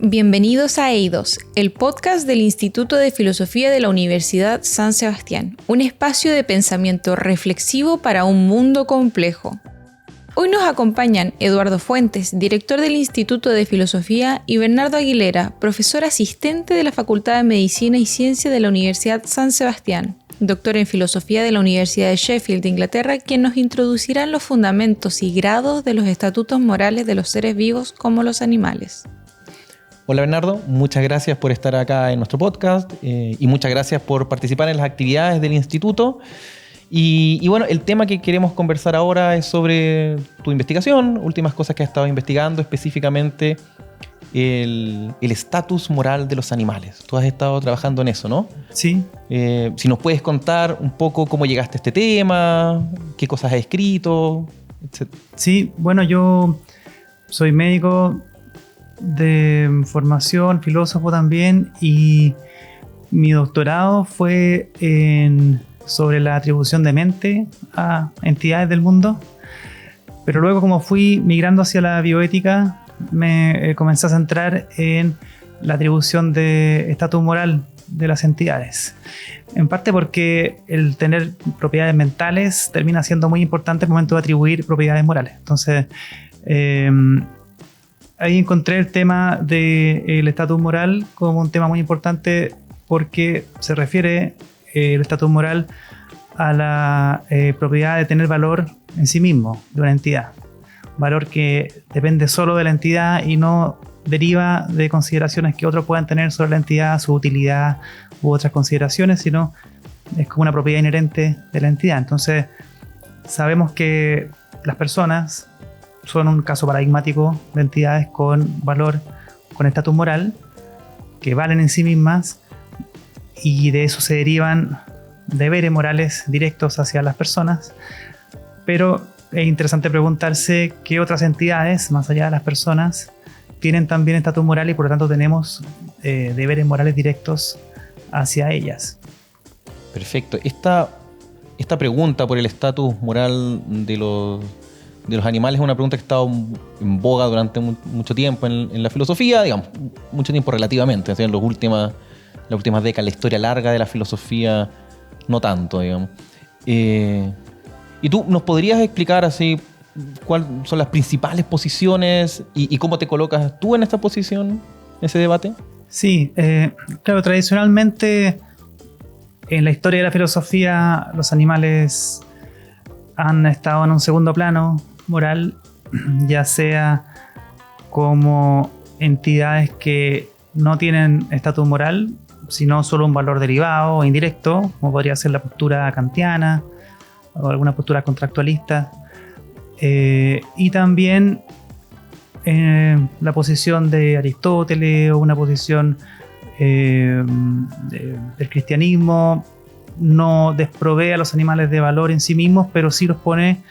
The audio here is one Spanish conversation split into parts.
Bienvenidos a EIDOS, el podcast del Instituto de Filosofía de la Universidad San Sebastián, un espacio de pensamiento reflexivo para un mundo complejo. Hoy nos acompañan Eduardo Fuentes, director del Instituto de Filosofía, y Bernardo Aguilera, profesor asistente de la Facultad de Medicina y Ciencia de la Universidad San Sebastián, doctor en Filosofía de la Universidad de Sheffield de Inglaterra, quien nos introducirá en los fundamentos y grados de los estatutos morales de los seres vivos como los animales. Hola Bernardo, muchas gracias por estar acá en nuestro podcast y muchas gracias por participar en las actividades del instituto. Y bueno, el tema que queremos conversar ahora es sobre tu investigación, últimas cosas que has estado investigando, específicamente el estatus moral de los animales. Tú has estado trabajando en eso, ¿no? Sí. Si nos puedes contar un poco cómo llegaste a este tema, qué cosas has escrito, etc. Sí, bueno, yo soy médico de formación, filósofo también, y mi doctorado fue sobre la atribución de mente a entidades del mundo, pero luego, como fui migrando hacia la bioética, me comencé a centrar en la atribución de estatus moral de las entidades, en parte porque el tener propiedades mentales termina siendo muy importante al momento de atribuir propiedades morales. Entonces ahí encontré el tema del estatus moral como un tema muy importante, porque se refiere el estatus moral a la propiedad de tener valor en sí mismo de una entidad. Valor que depende solo de la entidad y no deriva de consideraciones que otros puedan tener sobre la entidad, su utilidad u otras consideraciones, sino es como una propiedad inherente de la entidad. Entonces, sabemos que las personas son un caso paradigmático de entidades con valor, con estatus moral, que valen en sí mismas, y de eso se derivan deberes morales directos hacia las personas. Pero es interesante preguntarse qué otras entidades, más allá de las personas, tienen también estatus moral y por lo tanto tenemos deberes morales directos hacia ellas. Perfecto. Esta pregunta por el estatus moral de los animales es una pregunta que ha estado en boga durante mucho tiempo en la filosofía, digamos, mucho tiempo relativamente, en las últimas décadas, la historia larga de la filosofía no tanto, digamos. ¿Y tú nos podrías explicar así cuáles son las principales posiciones y cómo te colocas tú en esta posición, en ese debate? Sí, claro, tradicionalmente en la historia de la filosofía los animales han estado en un segundo plano moral, ya sea como entidades que no tienen estatus moral, sino solo un valor derivado o indirecto, como podría ser la postura kantiana o alguna postura contractualista, y también la posición de Aristóteles o una posición del cristianismo no desprovee a los animales de valor en sí mismos, pero sí los pone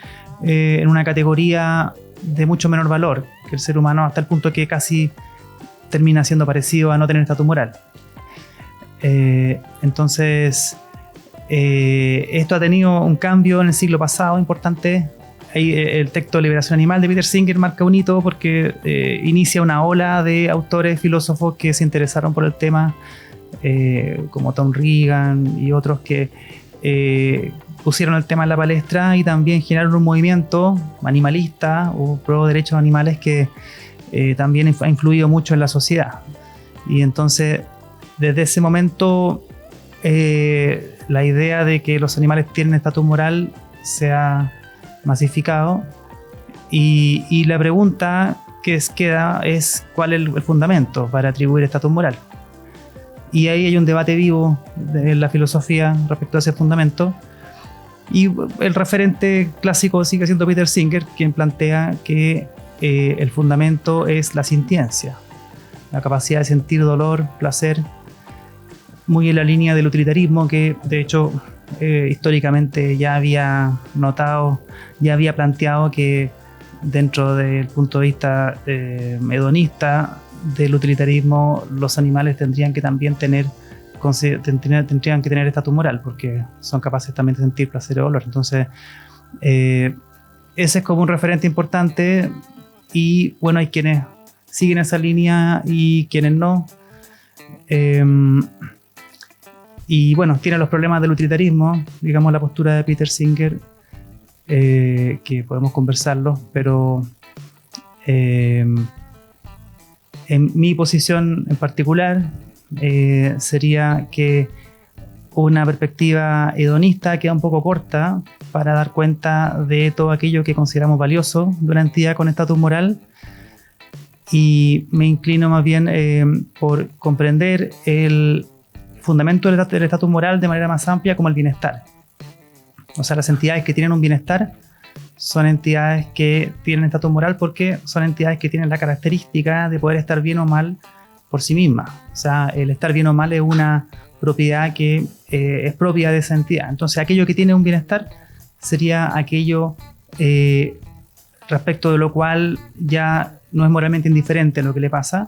en una categoría de mucho menor valor que el ser humano, hasta el punto que casi termina siendo parecido a no tener estatus moral. Entonces esto ha tenido un cambio en el siglo pasado importante. Ahí el texto Liberación Animal de Peter Singer marca un hito, porque inicia una ola de autores filósofos que se interesaron por el tema, como Tom Regan y otros que pusieron el tema en la palestra y también generaron un movimiento animalista o pro derechos animales que también ha influido mucho en la sociedad. Y entonces, desde ese momento, la idea de que los animales tienen estatus moral se ha masificado, y la pregunta que queda es cuál es el fundamento para atribuir estatus moral. Y ahí hay un debate vivo en la filosofía respecto a ese fundamento, y el referente clásico sigue siendo Peter Singer, quien plantea que el fundamento es la sintiencia, la capacidad de sentir dolor, placer, muy en la línea del utilitarismo, que de hecho históricamente ya había planteado que dentro del punto de vista hedonista del utilitarismo, los animales tendrían que también tener estatus moral, porque son capaces también de sentir placer o dolor. Entonces ese es como un referente importante, y bueno, hay quienes siguen esa línea y quienes no. Y bueno, tiene los problemas del utilitarismo, digamos la postura de Peter Singer, que podemos conversarlo, pero en mi posición en particular sería que una perspectiva hedonista queda un poco corta para dar cuenta de todo aquello que consideramos valioso de una entidad con estatus moral, y me inclino más bien por comprender el fundamento del estatus moral de manera más amplia como el bienestar. O sea, las entidades que tienen un bienestar son entidades que tienen estatus moral porque son entidades que tienen la característica de poder estar bien o mal por sí mismas. O sea, el estar bien o mal es una propiedad que es propia de esa entidad. Entonces, aquello que tiene un bienestar sería aquello respecto de lo cual ya no es moralmente indiferente lo que le pasa.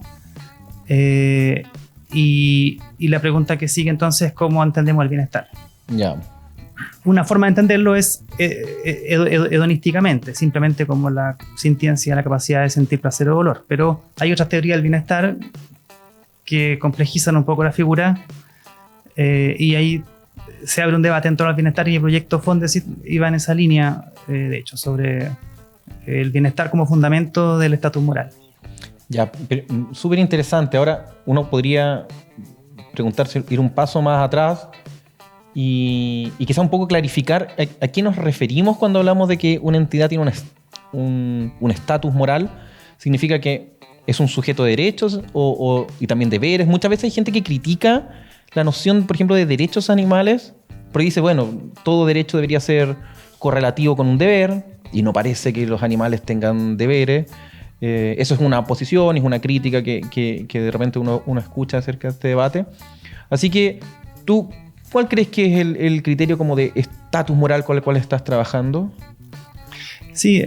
Y la pregunta que sigue entonces es cómo entendemos el bienestar. Ya. Una forma de entenderlo es hedonísticamente, simplemente como la sintiencia, la capacidad de sentir placer o dolor. Pero hay otras teorías del bienestar que complejizan un poco la figura, y ahí se abre un debate en torno al bienestar, y el proyecto Fondesit iba en esa línea, de hecho, sobre el bienestar como fundamento del estatus moral. Ya, súper interesante. Ahora uno podría preguntarse, ir un paso más atrás y quizá un poco clarificar a qué nos referimos cuando hablamos de que una entidad tiene un estatus moral. ¿Significa que es un sujeto de derechos y también deberes? Muchas veces hay gente que critica la noción, por ejemplo, de derechos animales, porque dice, bueno, todo derecho debería ser correlativo con un deber, y no parece que los animales tengan deberes. Eso es una posición, es una crítica que de repente uno escucha acerca de este debate. Así que tú, ¿cuál crees que es el criterio como de estatus moral con el cual estás trabajando? Sí,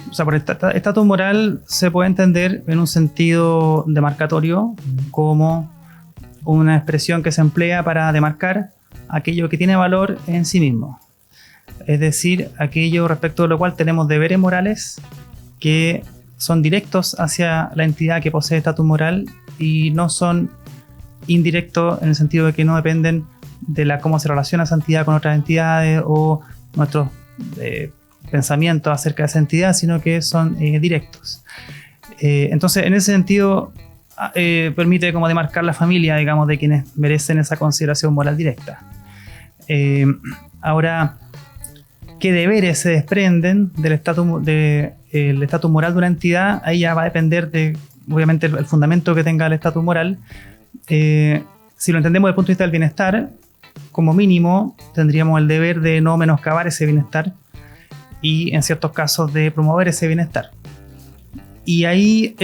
o sea, por estatus moral se puede entender en un sentido demarcatorio como una expresión que se emplea para demarcar aquello que tiene valor en sí mismo. Es decir, aquello respecto de lo cual tenemos deberes morales que son directos hacia la entidad que posee estatus moral y no son indirectos en el sentido de que no dependen de cómo se relaciona esa entidad con otras entidades o nuestros pensamientos acerca de esa entidad, sino que son directos. Entonces, en ese sentido, permite como demarcar la familia, digamos, de quienes merecen esa consideración moral directa. Ahora, ¿qué deberes se desprenden del estatus moral de una entidad? Ahí ya va a depender de, obviamente, el fundamento que tenga el estatus moral. Si lo entendemos desde el punto de vista del bienestar, como mínimo tendríamos el deber de no menoscabar ese bienestar y, en ciertos casos, de promover ese bienestar. Y ahí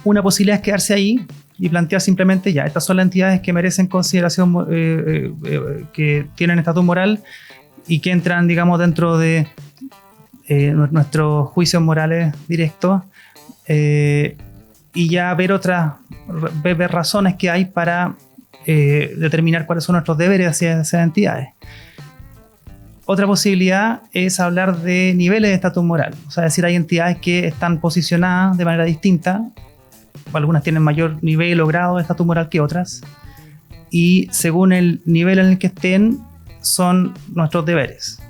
una posibilidad es quedarse ahí y plantear simplemente, ya, estas son las entidades que merecen consideración, que tienen estatus moral y que entran, digamos, dentro de nuestros juicios morales directos, y ya ver ver razones que hay para determinar cuáles son nuestros deberes hacia esas entidades. Otra posibilidad es hablar de niveles de estatus moral, o sea, decir, hay entidades que están posicionadas de manera distinta, algunas tienen mayor nivel o grado de estatus moral que otras, y según el nivel en el que estén, son nuestros deberes.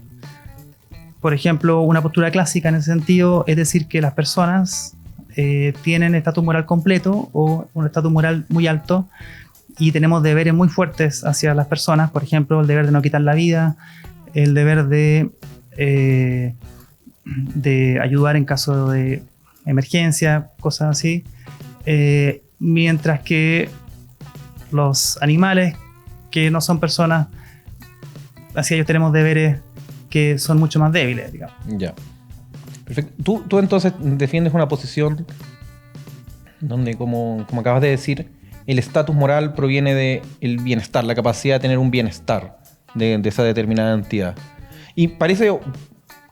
Por ejemplo, una postura clásica en ese sentido es decir que las personas tienen estatus moral completo o un estatus moral muy alto y tenemos deberes muy fuertes hacia las personas, por ejemplo, el deber de no quitar la vida, el deber de ayudar en caso de emergencia, cosas así, mientras que los animales que no son personas, hacia ellos tenemos deberes que son mucho más débiles, digamos. Ya. Perfecto. Tú entonces defiendes una posición donde, como acabas de decir, el estatus moral proviene del bienestar, la capacidad de tener un bienestar de esa determinada entidad. Y parece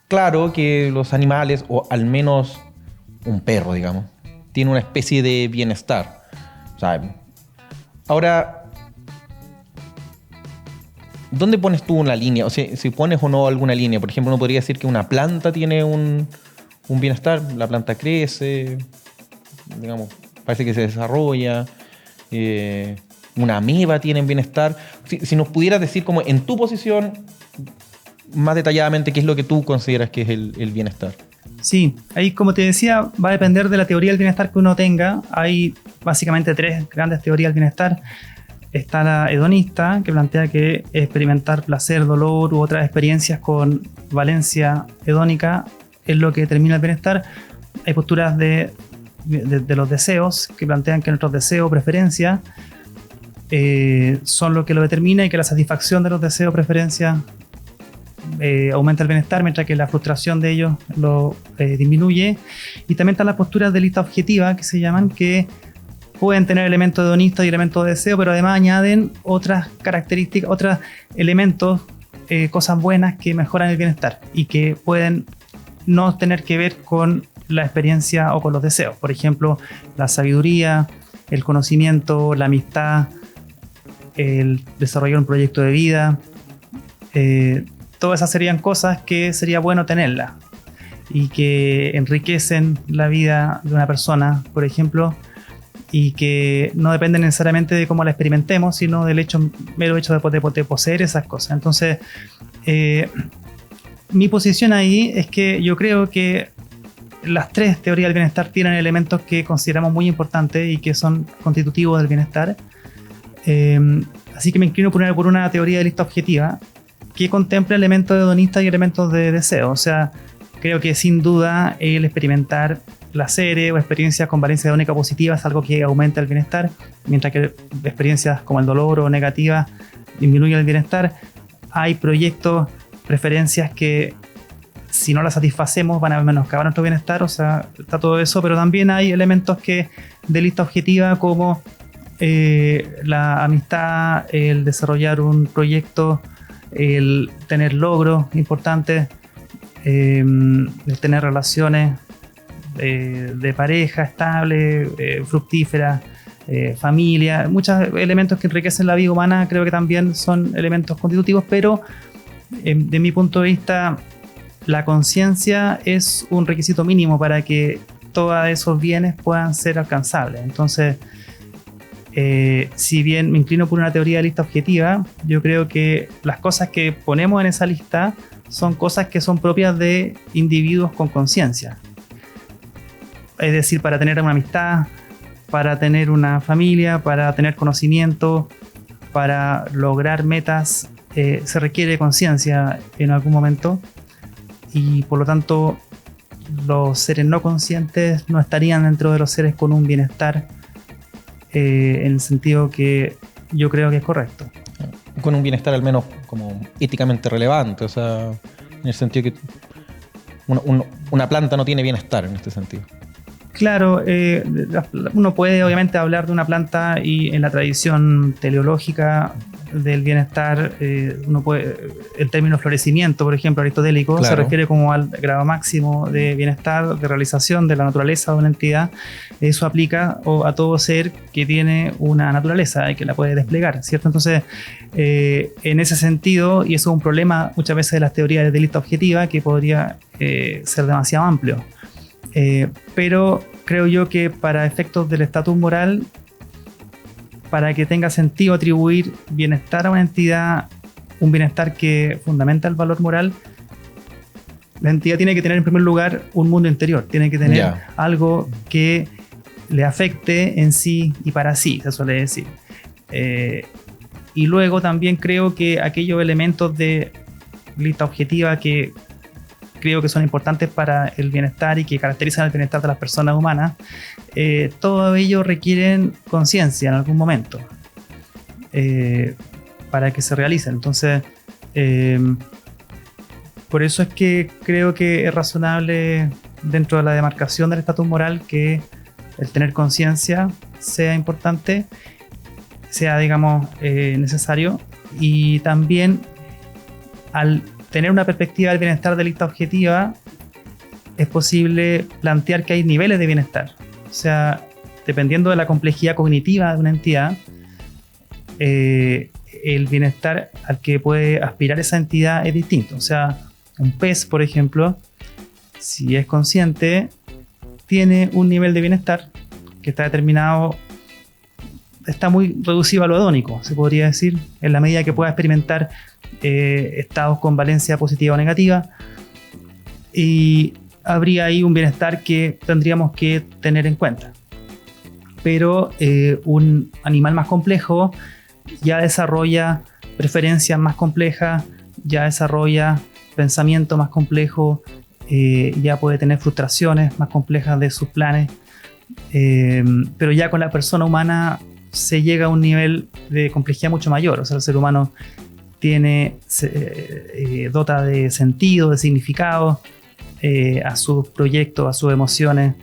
claro que los animales, o al menos un perro, digamos, tiene una especie de bienestar. O sea, ahora, ¿dónde pones tú una línea? O sea, si pones o no alguna línea. Por ejemplo, uno podría decir que una planta tiene un un bienestar, la planta crece, digamos, parece que se desarrolla, una ameba tiene bienestar. Si nos pudieras decir como en tu posición, más detalladamente, qué es lo que tú consideras que es el bienestar. Sí, ahí como te decía, va a depender de la teoría del bienestar que uno tenga. Hay básicamente 3 grandes teorías del bienestar. Está la hedonista, que plantea que experimentar placer, dolor u otras experiencias con valencia hedónica es lo que determina el bienestar. Hay posturas de los deseos, que plantean que nuestros deseos o preferencias son lo que lo determina y que la satisfacción de los deseos o preferencias aumenta el bienestar, mientras que la frustración de ellos lo disminuye. Y también están las posturas de lista objetiva, que se llaman, que pueden tener elementos hedonistas y elementos de deseo, pero además añaden otras características, otros elementos, cosas buenas que mejoran el bienestar y que pueden no tener que ver con la experiencia o con los deseos. Por ejemplo, la sabiduría, el conocimiento, la amistad, el desarrollar un proyecto de vida. Todas esas serían cosas que sería bueno tenerlas y que enriquecen la vida de una persona, por ejemplo, y que no dependen necesariamente de cómo la experimentemos, sino del mero hecho de poseer esas cosas. Entonces, mi posición ahí es que yo creo que las 3 teorías del bienestar tienen elementos que consideramos muy importantes y que son constitutivos del bienestar. Así que me inclino por una teoría de lista objetiva que contempla elementos hedonistas y elementos de deseo. O sea, creo que sin duda el experimentar placeres o experiencias con valencia hedónica positiva es algo que aumenta el bienestar, mientras que experiencias como el dolor o negativas disminuyen el bienestar. Hay proyectos, preferencias que si no las satisfacemos van a menoscabar nuestro bienestar, o sea, está todo eso, pero también hay elementos que de lista objetiva como la amistad, el desarrollar un proyecto, el tener logros importantes, el tener relaciones de pareja estable, fructífera, familia, muchos elementos que enriquecen la vida humana, creo que también son elementos constitutivos, pero de mi punto de vista la conciencia es un requisito mínimo para que todos esos bienes puedan ser alcanzables. Entonces, si bien me inclino por una teoría de lista objetiva, yo creo que las cosas que ponemos en esa lista son cosas que son propias de individuos con conciencia. Es decir, para tener una amistad, para tener una familia, para tener conocimiento, para lograr metas, se requiere conciencia en algún momento, y por lo tanto los seres no conscientes no estarían dentro de los seres con un bienestar en el sentido que yo creo que es correcto. Con un bienestar al menos como éticamente relevante, o sea, en el sentido que una planta no tiene bienestar en este sentido. Claro, uno puede obviamente hablar de una planta y en la tradición teleológica del bienestar, el término florecimiento, por ejemplo, aristotélico, claro, se refiere como al grado máximo de bienestar, de realización de la naturaleza de una entidad. Eso aplica a todo ser que tiene una naturaleza y que la puede desplegar, ¿cierto? Entonces, en ese sentido, y eso es un problema muchas veces de las teorías de lista objetiva, que podría ser demasiado amplio. Pero creo yo que para efectos del estatus moral, para que tenga sentido atribuir bienestar a una entidad, un bienestar que fundamenta el valor moral, la entidad tiene que tener en primer lugar un mundo interior, tiene que tener algo que le afecte en sí y para sí, se suele decir. Y luego también creo que aquellos elementos de lista objetiva que creo que son importantes para el bienestar y que caracterizan el bienestar de las personas humanas, todo ello requieren conciencia en algún momento para que se realicen. Entonces, por eso es que creo que es razonable dentro de la demarcación del estatus moral que el tener conciencia sea importante, sea, digamos, necesario, y también al tener una perspectiva del bienestar de lista objetiva es posible plantear que hay niveles de bienestar. O sea, dependiendo de la complejidad cognitiva de una entidad, el bienestar al que puede aspirar esa entidad es distinto. O sea, un pez, por ejemplo, si es consciente, tiene un nivel de bienestar que está determinado, está muy reducido a lo hedónico, se podría decir, en la medida que pueda experimentar estados con valencia positiva o negativa, y habría ahí un bienestar que tendríamos que tener en cuenta. Pero un animal más complejo ya desarrolla preferencias más complejas, ya desarrolla pensamiento más complejo, ya puede tener frustraciones más complejas de sus planes, pero ya con la persona humana se llega a un nivel de complejidad mucho mayor. O sea, el ser humano dota de sentido, de significado a sus proyectos, a sus emociones.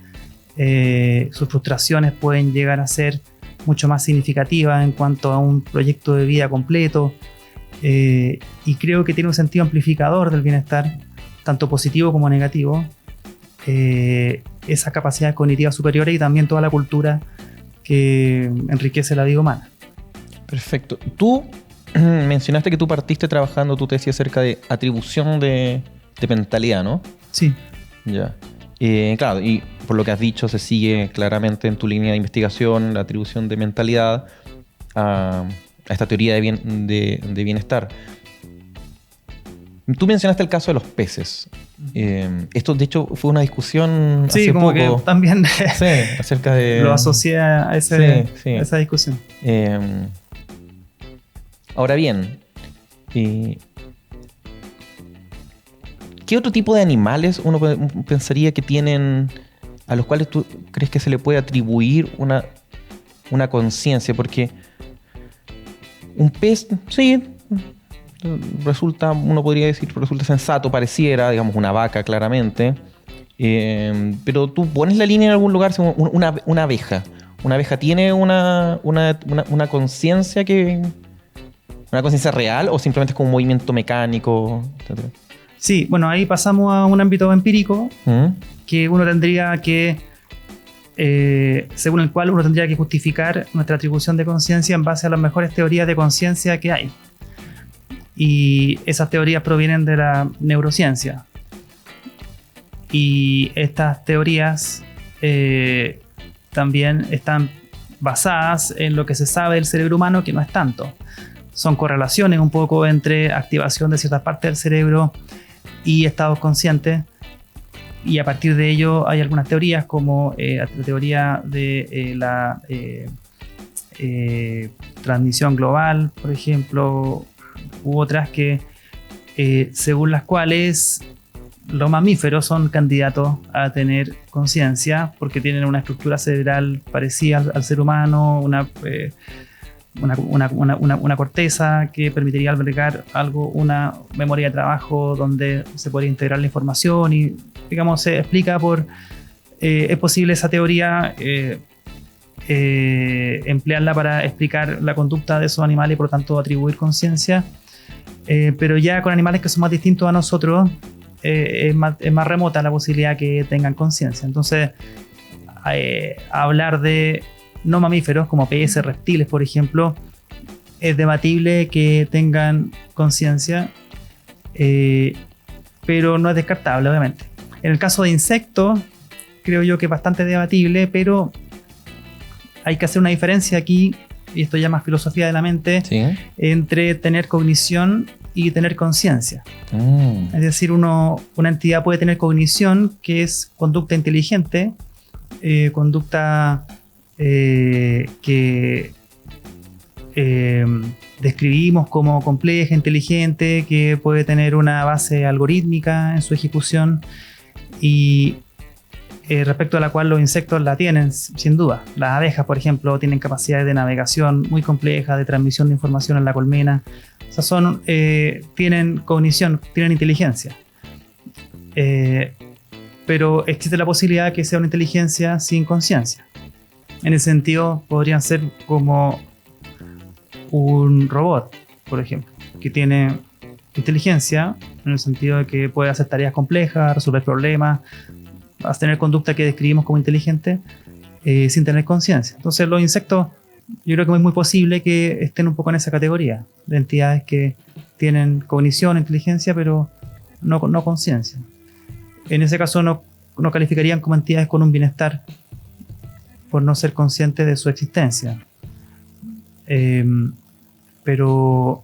Sus frustraciones pueden llegar a ser mucho más significativas en cuanto a un proyecto de vida completo, y creo que tiene un sentido amplificador del bienestar, tanto positivo como negativo, esas capacidades cognitivas superiores y también toda la cultura que enriquece la vida humana. Perfecto. Tú mencionaste que tú partiste trabajando tu tesis acerca de atribución de mentalidad, ¿no? Sí. Ya. Claro, y por lo que has dicho, se sigue claramente en tu línea de investigación la atribución de mentalidad a esta teoría de bienestar. Tú mencionaste el caso de los peces. Esto, de hecho, fue una discusión sí, hace como poco. que también sí, acerca de... lo asocié a esa discusión. Ahora bien, ¿qué otro tipo de animales uno pensaría que tienen, a los cuales tú crees que se le puede atribuir una conciencia? Porque un pez, sí, uno podría decir, resulta sensato, pareciera, digamos, una vaca claramente, pero tú pones la línea en algún lugar, una abeja. ¿Una abeja tiene una conciencia una conciencia real o simplemente es como un movimiento mecánico, etcétera? Sí, bueno, ahí pasamos a un ámbito empírico que uno tendría que, según el cual uno tendría que justificar nuestra atribución de conciencia en base a las mejores teorías de conciencia que hay. Y esas teorías provienen de la neurociencia. Y estas teorías también están basadas en lo que se sabe del cerebro humano, que no es tanto. Son correlaciones un poco entre activación de ciertas partes del cerebro y estados conscientes, y a partir de ello hay algunas teorías como la teoría de la transmisión global, por ejemplo, u otras que según las cuales los mamíferos son candidatos a tener conciencia porque tienen una estructura cerebral parecida al ser humano, una corteza que permitiría albergar una memoria de trabajo donde se podría integrar la información y, digamos, se explica es posible esa teoría emplearla para explicar la conducta de esos animales y por lo tanto atribuir conciencia, pero ya con animales que son más distintos a nosotros es más remota la posibilidad que tengan conciencia. Entonces hablar de no mamíferos como peces, reptiles, por ejemplo, es debatible que tengan conciencia, pero no es descartable, obviamente. En el caso de insectos, creo yo que es bastante debatible, pero hay que hacer una diferencia aquí, y esto ya más filosofía de la mente, ¿sí?, entre tener cognición y tener conciencia. Es decir, una entidad puede tener cognición, que es conducta inteligente, conducta que describimos como compleja, inteligente, que puede tener una base algorítmica en su ejecución y respecto a la cual los insectos la tienen, sin duda. Las abejas, por ejemplo, tienen capacidades de navegación muy complejas, de transmisión de información en la colmena. O sea, tienen cognición, tienen inteligencia. Pero existe la posibilidad de que sea una inteligencia sin conciencia. En ese sentido, podrían ser como un robot, por ejemplo, que tiene inteligencia, en el sentido de que puede hacer tareas complejas, resolver problemas, a tener conducta que describimos como inteligente, sin tener conciencia. Entonces, los insectos, yo creo que es muy posible que estén un poco en esa categoría, de entidades que tienen cognición, inteligencia, pero no conciencia. en ese caso no calificarían como entidades con un bienestar por no ser conscientes de su existencia. Pero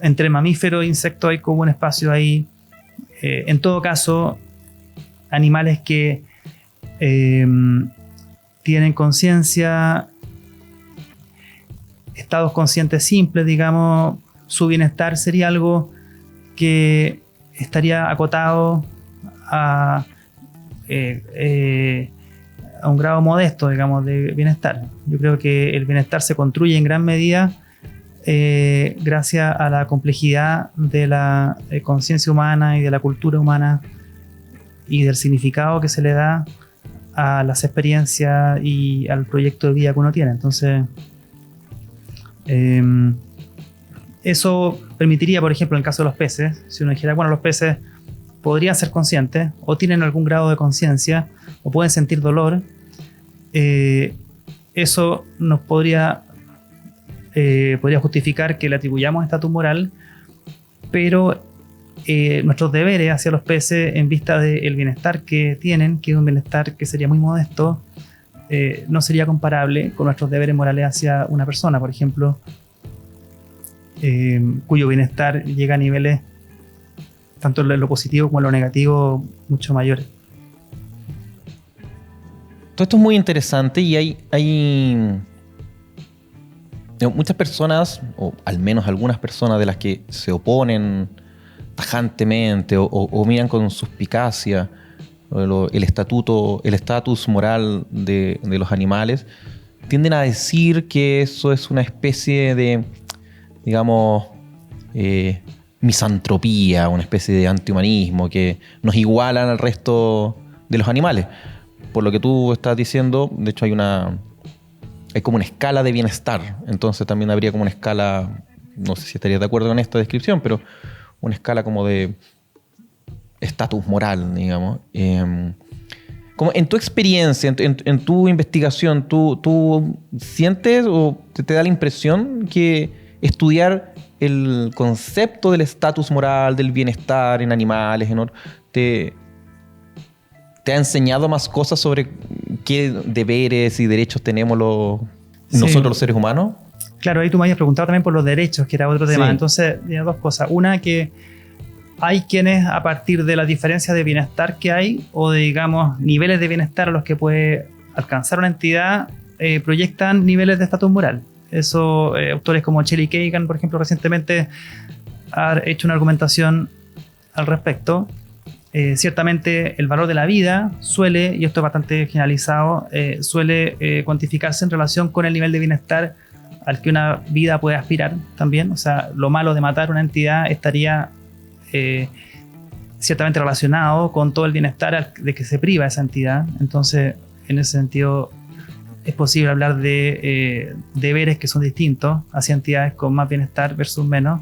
entre mamíferos e insectos hay como un espacio ahí. En todo caso, animales que tienen conciencia, estados conscientes simples, digamos, su bienestar sería algo que estaría acotado a un grado modesto, digamos, de bienestar. Yo creo que el bienestar se construye en gran medida gracias a la complejidad de la conciencia humana y de la cultura humana y del significado que se le da a las experiencias y al proyecto de vida que uno tiene. Entonces, eso permitiría, por ejemplo, en el caso de los peces, si uno dijera, bueno, los peces podrían ser conscientes o tienen algún grado de conciencia o pueden sentir dolor, eso nos podría justificar que le atribuyamos estatus moral, pero nuestros deberes hacia los peces en vista del bienestar que tienen, que es un bienestar que sería muy modesto, no sería comparable con nuestros deberes morales hacia una persona, por ejemplo, cuyo bienestar llega a niveles, tanto en lo positivo como en lo negativo, mucho mayores. Todo esto es muy interesante y hay muchas personas, o al menos algunas personas de las que se oponen tajantemente o miran con suspicacia el estatus moral de los animales, tienden a decir que eso es una especie de, digamos, misantropía, una especie de antihumanismo, que nos igualan al resto de los animales. Por lo que tú estás diciendo, de hecho hay como una escala de bienestar, entonces también habría como una escala, no sé si estarías de acuerdo con esta descripción, pero una escala como de estatus moral, digamos. Como en tu experiencia, en tu investigación, ¿tú sientes o te da la impresión que estudiar el concepto del estatus moral, del bienestar en animales, te ha enseñado más cosas sobre qué deberes y derechos tenemos nosotros los seres humanos? Claro, ahí tú me habías preguntado también por los derechos, que era otro tema. Sí. Entonces, hay dos cosas. Una, que hay quienes, a partir de las diferencias de bienestar que hay, o de, digamos, niveles de bienestar a los que puede alcanzar una entidad, proyectan niveles de estatus moral. Eso, autores como Shelley Kagan, por ejemplo, recientemente han hecho una argumentación al respecto. Ciertamente el valor de la vida suele, y esto es bastante generalizado, suele cuantificarse en relación con el nivel de bienestar al que una vida puede aspirar también. O sea, lo malo de matar una entidad estaría ciertamente relacionado con todo el bienestar de que se priva esa entidad. Entonces, en ese sentido, es posible hablar de deberes que son distintos hacia entidades con más bienestar versus menos.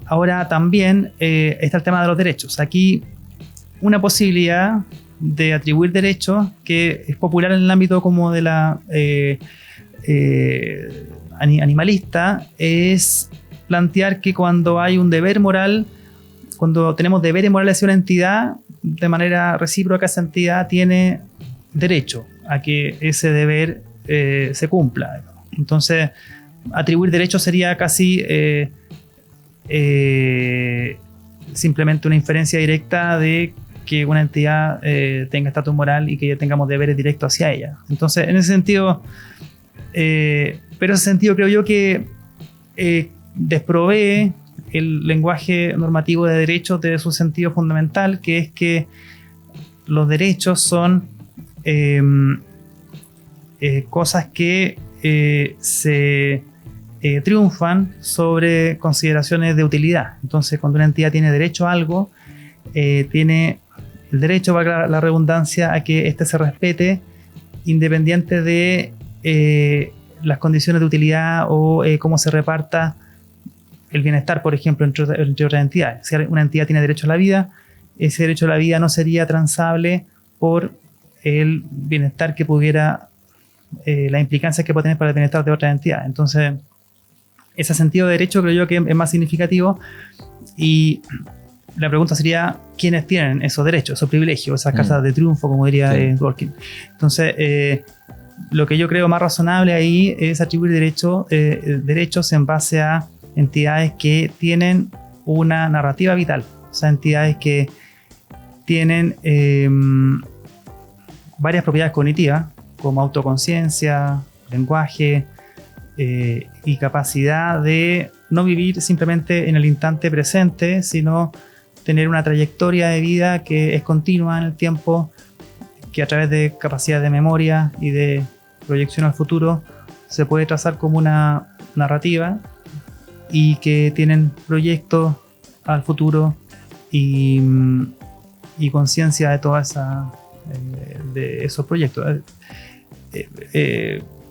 Ahora también está el tema de los derechos. Aquí una posibilidad de atribuir derechos que es popular en el ámbito como de la animalista es plantear que cuando hay un deber moral, cuando tenemos deberes morales hacia una entidad, de manera recíproca esa entidad tiene derecho a que ese deber se cumpla. Entonces, atribuir derechos sería casi simplemente una inferencia directa de que una entidad tenga estatus moral y que tengamos deberes directos hacia ella. Entonces, en ese sentido, pero ese sentido creo yo que desprovee el lenguaje normativo de derechos de su sentido fundamental, que es que los derechos son cosas que se triunfan sobre consideraciones de utilidad. Entonces, cuando una entidad tiene derecho a algo, tiene el derecho, valga la redundancia, a que éste se respete independiente de las condiciones de utilidad o cómo se reparta el bienestar, por ejemplo, entre otras entidades. Si una entidad tiene derecho a la vida, ese derecho a la vida no sería transable por el bienestar que pudiera, las implicancias que puede tener para el bienestar de otras entidades. Entonces, ese sentido de derecho creo yo que es más significativo Y la pregunta sería, ¿quiénes tienen esos derechos, esos privilegios, esas cartas de triunfo, como diría Dworkin? Entonces, lo que yo creo más razonable ahí es atribuir derechos en base a entidades que tienen una narrativa vital, o sea, entidades que tienen varias propiedades cognitivas, como autoconciencia, lenguaje y capacidad de no vivir simplemente en el instante presente, sino tener una trayectoria de vida que es continua en el tiempo, que a través de capacidad de memoria y de proyección al futuro se puede trazar como una narrativa, y que tienen proyectos al futuro y conciencia de toda esa de esos proyectos.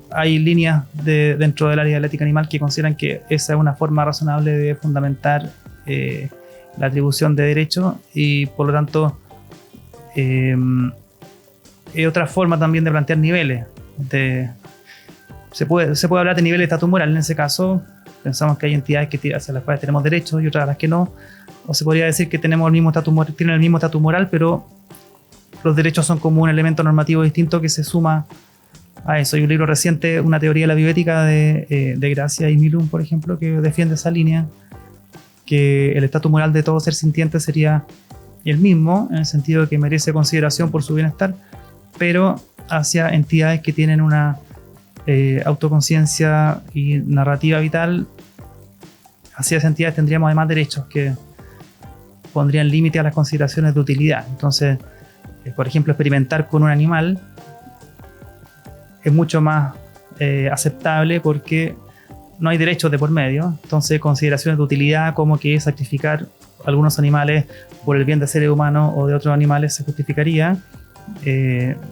Hay líneas dentro del área de la ética animal que consideran que esa es una forma razonable de fundamentar la atribución de derechos, y por lo tanto es otra forma también de plantear niveles. Se puede hablar de niveles de estatus moral. En ese caso pensamos que hay entidades hacia las cuales tenemos derechos y otras a las que no, o se podría decir que tienen el mismo estatus moral, pero los derechos son como un elemento normativo distinto que se suma a eso. Hay un libro reciente, una teoría de la bioética de Gracia y Milun, por ejemplo, que defiende esa línea, que el estatus moral de todo ser sintiente sería el mismo, en el sentido de que merece consideración por su bienestar, pero hacia entidades que tienen una autoconciencia y narrativa vital. Hacia esas entidades tendríamos además derechos que pondrían límite a las consideraciones de utilidad. Entonces, por ejemplo, experimentar con un animal es mucho más aceptable porque no hay derechos de por medio. Entonces, consideraciones de utilidad como que sacrificar algunos animales por el bien de seres humanos o de otros animales se justificaría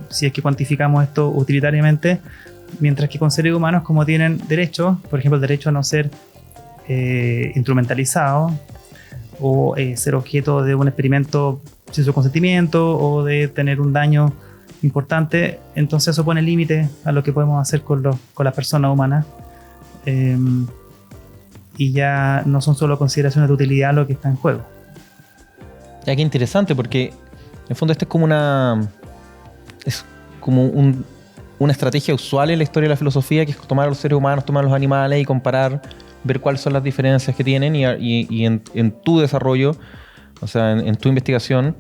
si es que cuantificamos esto utilitariamente, mientras que con seres humanos, como tienen derechos, por ejemplo el derecho a no ser instrumentalizado o ser objeto de un experimento sin su consentimiento o de tener un daño importante, entonces eso pone límite a lo que podemos hacer con las personas humanas, y ya no son solo consideraciones de utilidad lo que está en juego. Ya, qué interesante, porque en el fondo esto es como una estrategia usual en la historia de la filosofía, que es tomar a los seres humanos, tomar a los animales y comparar, ver cuáles son las diferencias que tienen, y en tu desarrollo, o sea, en tu investigación,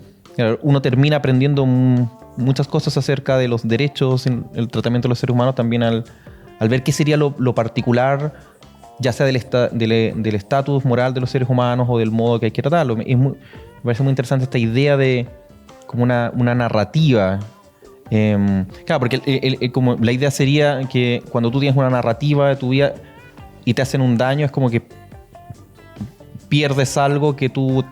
uno termina aprendiendo muchas cosas acerca de los derechos en el tratamiento de los seres humanos, también al ver qué sería lo particular, ya sea del estatus moral de los seres humanos o del modo que hay que tratarlo. Me parece muy interesante esta idea de como una narrativa. Claro, porque como la idea sería que cuando tú tienes una narrativa de tu vida y te hacen un daño, es como que pierdes algo que tú...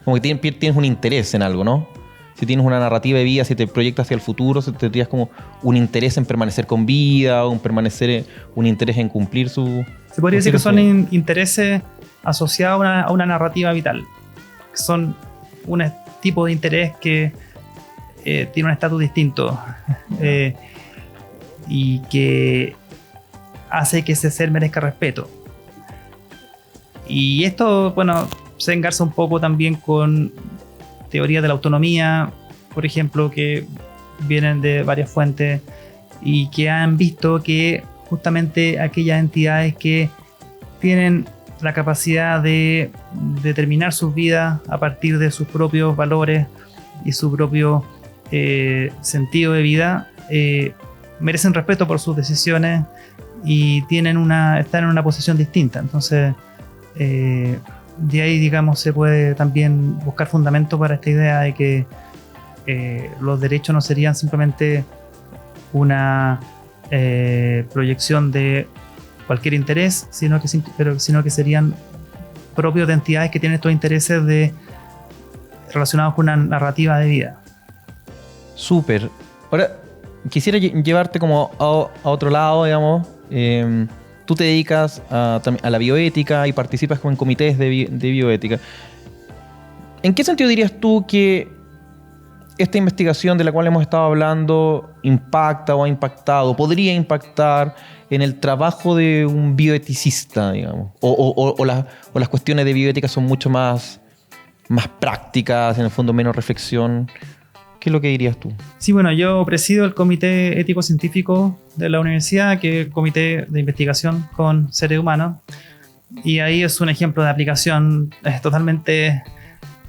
Como que tienes un interés en algo, ¿no? Si tienes una narrativa de vida, si te proyectas hacia el futuro, si tendrías como un interés en permanecer con vida, o un interés en cumplir su... Se podría decir que son intereses asociados a una narrativa vital. Son un tipo de interés que tiene un estatus distinto y que hace que ese ser merezca respeto. Y esto, bueno, se engarza un poco también con teorías de la autonomía, por ejemplo, que vienen de varias fuentes y que han visto que justamente aquellas entidades que tienen la capacidad de determinar sus vidas a partir de sus propios valores y su propio sentido de vida, merecen respeto por sus decisiones y están en una posición distinta. Entonces, de ahí, digamos, se puede también buscar fundamento para esta idea de que los derechos no serían simplemente una proyección de cualquier interés, sino que serían propios de entidades que tienen estos intereses relacionados con una narrativa de vida. Súper. Ahora, quisiera llevarte como a otro lado, digamos. Tú te dedicas a la bioética y participas como en comités de bioética. ¿En qué sentido dirías tú que esta investigación de la cual hemos estado hablando impacta o ha impactado, podría impactar en el trabajo de un bioeticista, digamos? ¿O las cuestiones de bioética son mucho más prácticas, en el fondo menos reflexión? ¿Qué es lo que dirías tú? Sí, bueno, yo presido el Comité Ético Científico de la universidad, que es el comité de investigación con seres humanos. Y ahí es un ejemplo de aplicación totalmente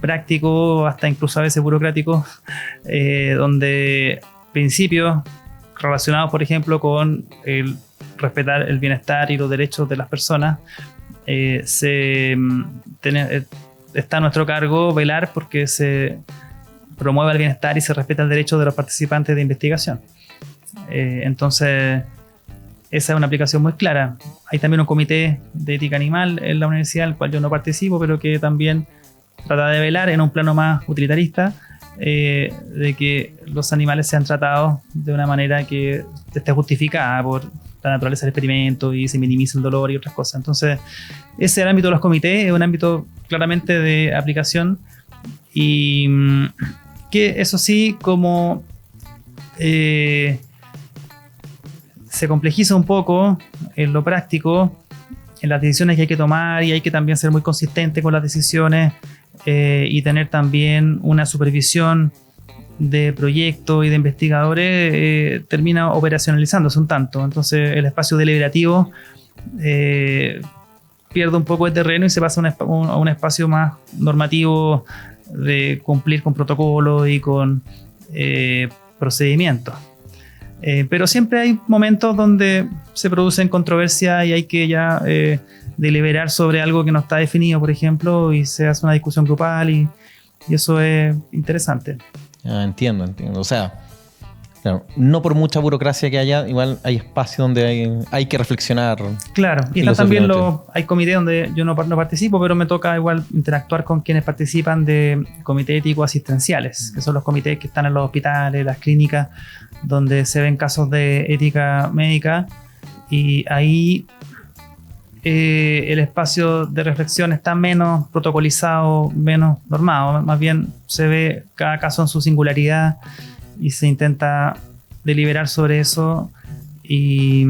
práctico, hasta incluso a veces burocrático, donde principios relacionados, por ejemplo, con el respetar el bienestar y los derechos de las personas, está a nuestro cargo velar porque se promueva el bienestar y se respeta el derecho de los participantes de investigación. Entonces, esa es una aplicación muy clara. Hay también un comité de ética animal en la universidad, en el cual yo no participo, pero que también trata de velar en un plano más utilitarista de que los animales sean tratados de una manera que esté justificada por la naturaleza del experimento y se minimice el dolor y otras cosas. Entonces, ese es el ámbito de los comités, es un ámbito claramente de aplicación y que eso sí, como se complejiza un poco en lo práctico, en las decisiones que hay que tomar, y hay que también ser muy consistente con las decisiones y tener también una supervisión de proyectos y de investigadores, termina operacionalizándose un tanto. Entonces el espacio deliberativo pierde un poco de terreno y se pasa a un espacio más normativo de cumplir con protocolos y con procedimientos. Pero siempre hay momentos donde se producen controversias y hay que ya deliberar sobre algo que no está definido, por ejemplo, y se hace una discusión grupal y eso es interesante. Entiendo. O sea, claro, no por mucha burocracia que haya, igual hay espacio donde hay que reflexionar. Claro, y están también hay comités donde yo no participo, pero me toca igual interactuar con quienes participan de comités éticos asistenciales, que son los comités que están en los hospitales, las clínicas, donde se ven casos de ética médica, y ahí el espacio de reflexión está menos protocolizado, menos normado. Más bien se ve cada caso en su singularidad y se intenta deliberar sobre eso y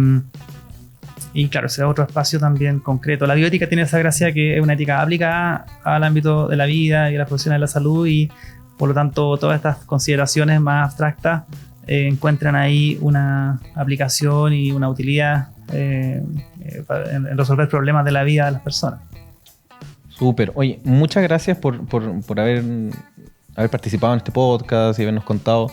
claro, ese es otro espacio también concreto. La bioética tiene esa gracia que es una ética aplicada al ámbito de la vida y a las profesiones de la salud, y por lo tanto todas estas consideraciones más abstractas encuentran ahí una aplicación y una utilidad en resolver problemas de la vida de las personas. Súper. Oye, muchas gracias por haber participado en este podcast y habernos contado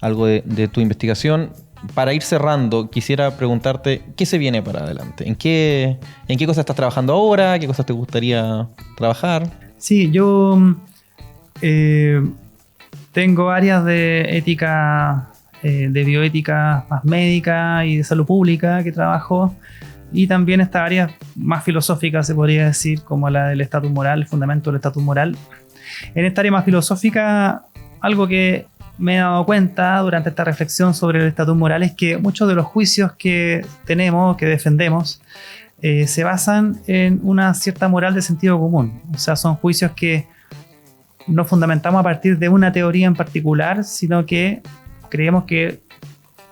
algo de tu investigación. Para ir cerrando, quisiera preguntarte ¿qué se viene para adelante? ¿En qué cosas estás trabajando ahora? ¿Qué cosas te gustaría trabajar? Sí, yo tengo áreas de ética, de bioética más médica y de salud pública que trabajo, y también estas áreas más filosóficas, se podría decir, como la del estatus moral, el fundamento del estatus moral. En esta área más filosófica, algo que me he dado cuenta durante esta reflexión sobre el estatus moral es que muchos de los juicios que tenemos, que defendemos, se basan en una cierta moral de sentido común. O sea, son juicios que no fundamentamos a partir de una teoría en particular, sino que creemos que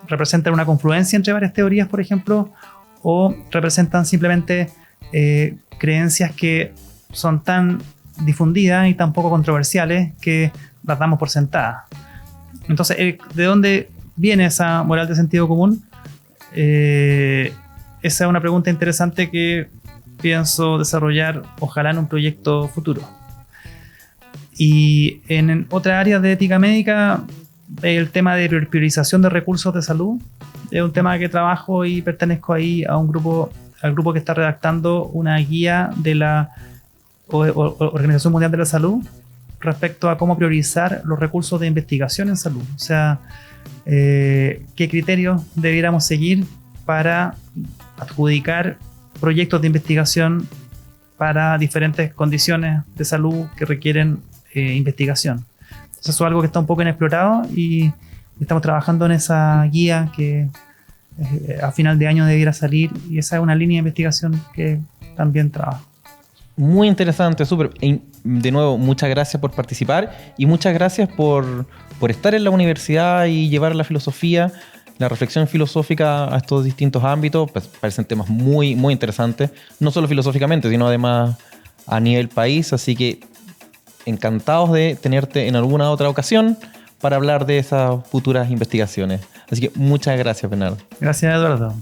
representan una confluencia entre varias teorías, por ejemplo, o representan simplemente creencias que son tan difundidas y tan poco controversiales que las damos por sentadas. Entonces, ¿de dónde viene esa moral de sentido común? Esa es una pregunta interesante que pienso desarrollar, ojalá en un proyecto futuro. Y en otra área de ética médica, el tema de priorización de recursos de salud es un tema que trabajo y pertenezco ahí a un grupo, al grupo que está redactando una guía de la Organización Mundial de la Salud respecto a cómo priorizar los recursos de investigación en salud. O sea, qué criterios debiéramos seguir para adjudicar proyectos de investigación para diferentes condiciones de salud que requieren investigación. Entonces, eso es algo que está un poco inexplorado y estamos trabajando en esa guía que a final de año debiera salir, y esa es una línea de investigación que también trabajo. Muy interesante, súper. de nuevo, muchas gracias por participar y muchas gracias por estar en la universidad y llevar la filosofía, la reflexión filosófica a estos distintos ámbitos. Pues parecen temas muy, muy interesantes, no solo filosóficamente, sino además a nivel país. Así que encantados de tenerte en alguna otra ocasión para hablar de esas futuras investigaciones. Así que muchas gracias, Bernardo. Gracias, Eduardo.